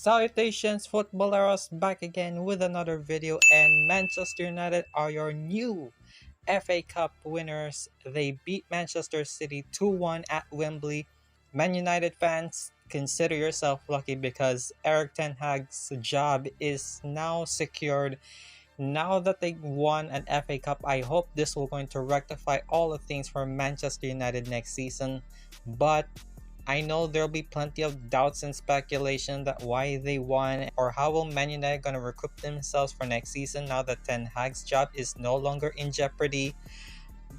Salutations, Futboleros, back again with another video, and Manchester United are your new FA Cup winners. They beat Manchester City 2-1 at Wembley. Man United fans, consider yourself lucky because Eric Ten Hag's job is now secured. Now that they won an FA Cup, I hope this will going to rectify all the things for Manchester United next season. But I know there'll be plenty of doubts and speculation that why they won or how will Man United gonna recoup themselves for next season now that Ten Hag's job is no longer in jeopardy.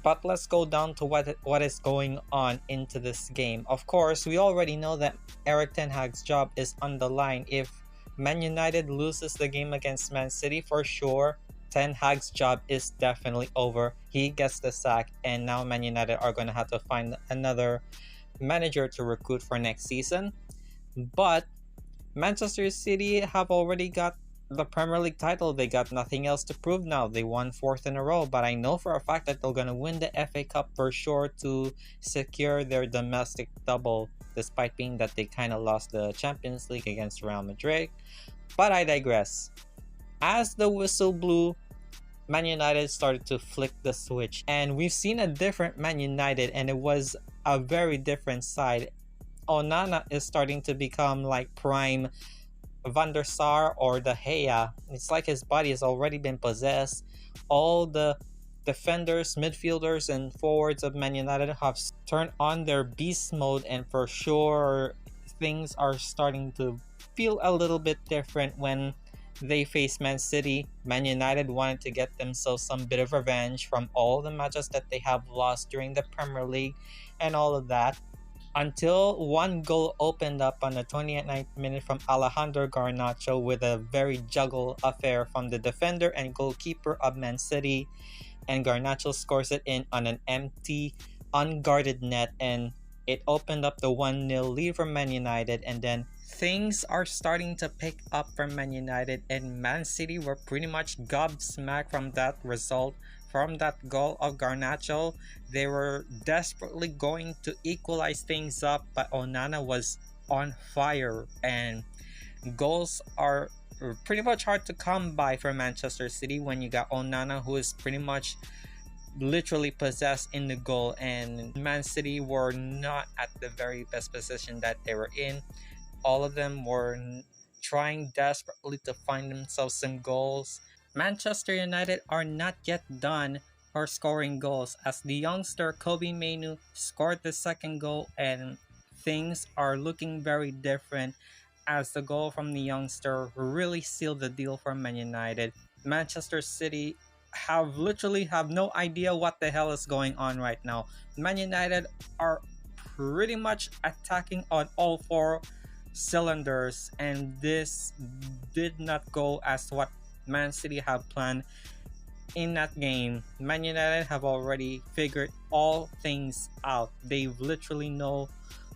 But let's go down to what is going on into this game. Of course, we already know that Eric Ten Hag's job is on the line. If Man United loses the game against Man City, for sure, Ten Hag's job is definitely over. He gets the sack, and now Man United are going to have to find another manager to recruit for next season. But Manchester City have already got the Premier League title. They got nothing else to prove now. They won fourth in a row, but I know for a fact that they're going to win the FA Cup for sure to secure their domestic double, despite being that they kind of lost the Champions League against Real Madrid. But I digress. As the whistle blew, Man United started to flick the switch, and we've seen a different Man United, and it was a very different side. Onana is starting to become like prime Van der Sar or De Gea. It's like his body has already been possessed. All the defenders, midfielders, and forwards of Man United have turned on their beast mode, and for sure things are starting to feel a little bit different when they face Man City. Man United wanted to get themselves some bit of revenge from all the matches that they have lost during the Premier League and all of that, until one goal opened up on the 29th minute from Alejandro Garnacho with a very juggle affair from the defender and goalkeeper of Man City, and Garnacho scores it in on an empty, unguarded net, and it opened up the 1-0 lead for Man United. And then things are starting to pick up for Man United, and Man City were pretty much gobsmacked from that result, from that goal of Garnacho. They were desperately going to equalize things up, but Onana was on fire, and goals are pretty much hard to come by for Manchester City when you got Onana, who is pretty much literally possessed in the goal, and Man City were not at the very best position that they were in. All of them were trying desperately to find themselves some goals. Manchester United are not yet done for scoring goals, as the youngster Kobe Mainoo scored the second goal, and things are looking very different as the goal from the youngster really sealed the deal for Man United. Manchester City literally have no idea what the hell is going on right now. Man United are pretty much attacking on all four cylinders, and this did not go as what Man City have planned in that game. Man United have already figured all things out. They literally know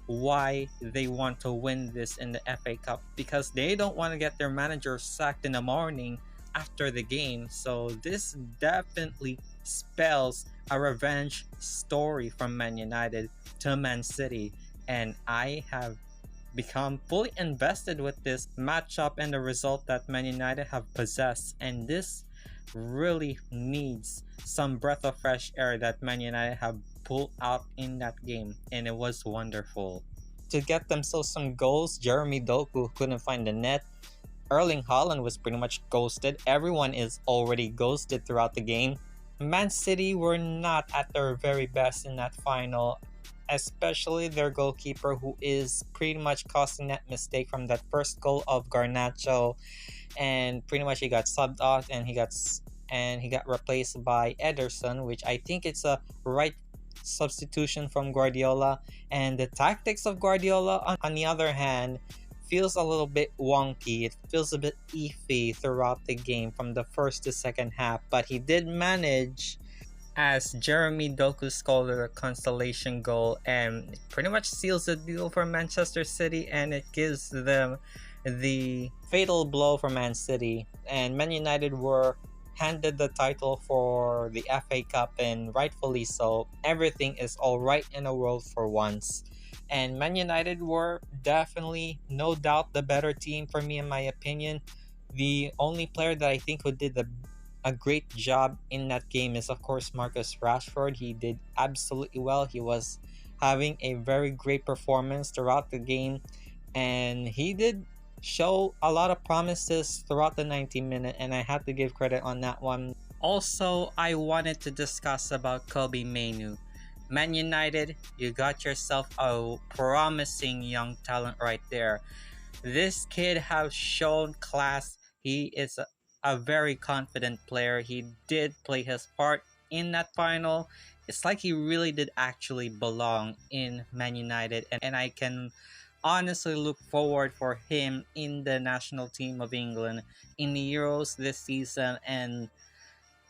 why they want to win this in the FA Cup, because they don't want to get their manager sacked in the morning after the game. So this definitely spells a revenge story from Man United to Man City, and I have become fully invested with this matchup and the result that Man United have possessed, and this really needs some breath of fresh air that Man United have pulled out in that game, and it was wonderful. To get themselves some goals, Jeremy Doku couldn't find the net. Erling Haaland was pretty much ghosted. Everyone is already ghosted throughout the game. Man City were not at their very best in that final, especially their goalkeeper, who is pretty much causing that mistake from that first goal of Garnacho, and pretty much he got subbed off, and he got replaced by Ederson, which I think it's a right substitution from Guardiola. And the tactics of Guardiola, on the other hand, feels a little bit wonky. It feels a bit iffy throughout the game from the first to second half, but he did manage, as Jeremy Doku scored a consolation goal, and it pretty much seals the deal for Manchester City, and it gives them the fatal blow for Man City. And Man United were handed the title for the FA Cup, and rightfully so. Everything is all right in the world for once. And Man United were definitely, no doubt, the better team for me, in my opinion. The only player that I think who did a great job in that game is, of course, Marcus Rashford. He did absolutely well. He was having a very great performance throughout the game, and he did show a lot of promises throughout the 90 minute, and I have to give credit on that one. Also, I wanted to discuss about Kobe Mainu. Man United, you got yourself a promising young talent right there. This kid has shown class. He is a very confident player. He did play his part in that final. It's like he really did actually belong in Man United, and I can honestly look forward for him in the national team of England in the Euros this season, and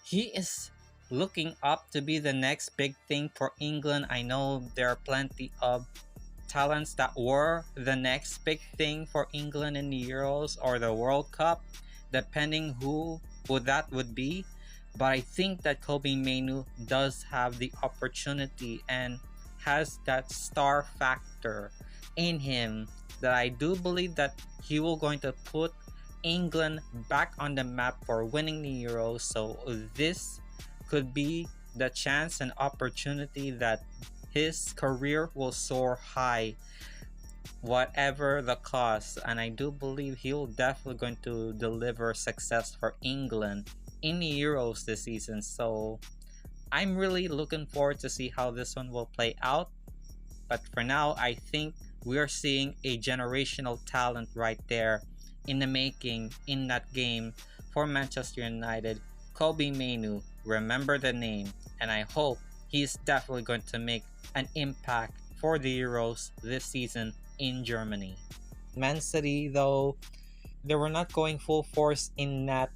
he is looking up to be the next big thing for England. I know there are plenty of talents that were the next big thing for England in the Euros or the World Cup, depending who that would be. But I think that Kobe Mainu does have the opportunity and has that star factor in him that I do believe that he will going to put England back on the map for winning the Euros. So this could be the chance and opportunity that his career will soar high, whatever the cost. And I do believe he'll definitely going to deliver success for England in the Euros this season. So I'm really looking forward to see how this one will play out. But for now, I think we are seeing a generational talent right there in the making in that game for Manchester United. Kobe Mainu, remember the name, and I hope he's definitely going to make an impact for the Euros this season in Germany. Man City, though, they were not going full force in that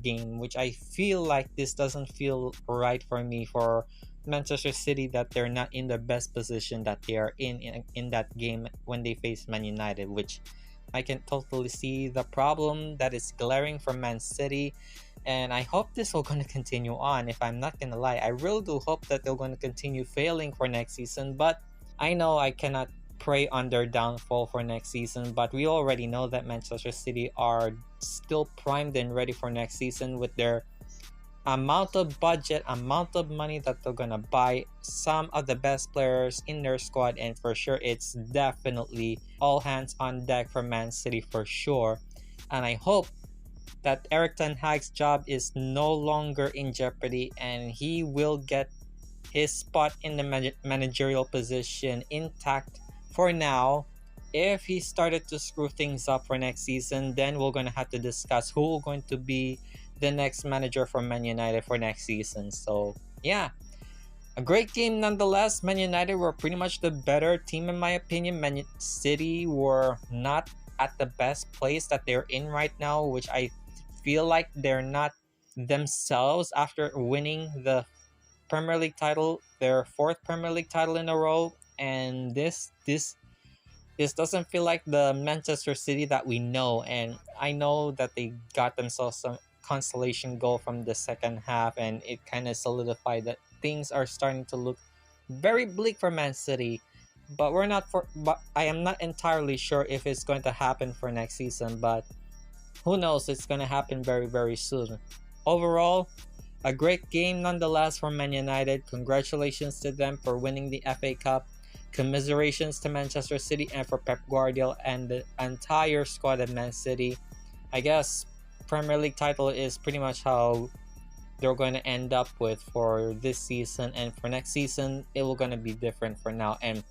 game, which I feel like this doesn't feel right for me for Manchester City, that they're not in the best position that they are in that game when they face Man United, which I can totally see the problem that is glaring for Man City. And I hope this will going to continue on. If I'm not going to lie, I really do hope that they're going to continue failing for next season. But I know I cannot pray on their downfall for next season. But we already know that Manchester City are still primed and ready for next season with their amount of budget, amount of money that they're going to buy some of the best players in their squad. And for sure, it's definitely all hands on deck for Man City for sure. And I hope that Eric Ten Hag's job is no longer in jeopardy and he will get his spot in the managerial position intact for now. If he started to screw things up for next season, then we're going to have to discuss who will going to be the next manager for Man United for next season. So yeah, a great game nonetheless. Man United were pretty much the better team in my opinion. Man City were not at the best place that they're in right now, which I feel like they're not themselves after winning the Premier League title, their fourth Premier League title in a row. And this doesn't feel like the Manchester City that we know. And I know that they got themselves some consolation goal from the second half, and it kind of solidified that things are starting to look very bleak for Man City. But I am not entirely sure if it's going to happen for next season, but who knows, it's going to happen very, very soon. Overall, a great game nonetheless for Man United. Congratulations to them for winning the FA Cup. Commiserations to Manchester City and for Pep Guardiola and the entire squad of Man City. I guess Premier League title is pretty much how they're going to end up with for this season, and for next season it will going to be different for now, and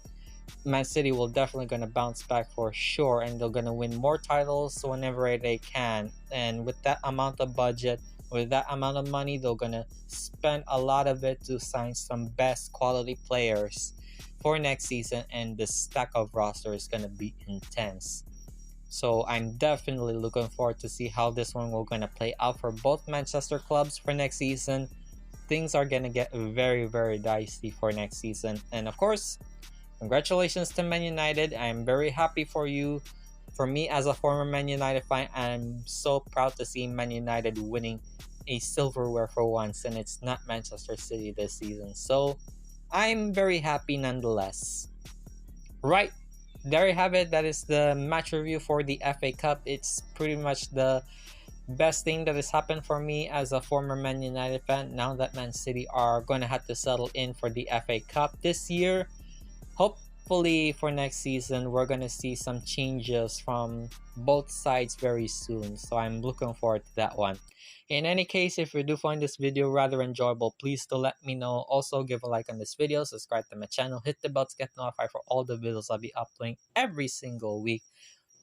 Man City will definitely going to bounce back for sure, and they're going to win more titles whenever they can. And with that amount of budget, with that amount of money, they're going to spend a lot of it to sign some best quality players for next season, and the stack of roster is going to be intense. So I'm definitely looking forward to see how this one will going to play out for both Manchester clubs for next season. Things are going to get very, very dicey for next season. And of course, congratulations to Man United. I'm very happy for you. For me, as a former Man United fan, I'm so proud to see Man United winning a silverware for once, and it's not Manchester City this season. So I'm very happy nonetheless. Right, there you have it. That is the match review for the FA Cup. It's pretty much the best thing that has happened for me as a former Man United fan. Now that Man City are going to have to settle in for the FA Cup this year, hopefully for next season we're going to see some changes from both sides very soon. So I'm looking forward to that one. In any case, if you do find this video rather enjoyable, please do let me know. Also, give a like on this video, subscribe to my channel, hit the bell to get notified for all the videos I'll be uploading every single week.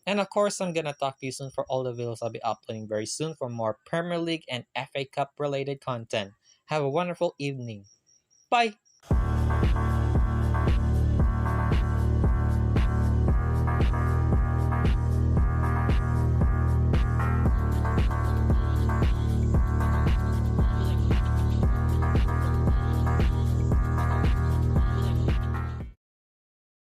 And of course, I'm gonna talk to you soon for all the videos I'll be uploading very soon for more Premier League and FA Cup related content. Have a wonderful evening. Bye!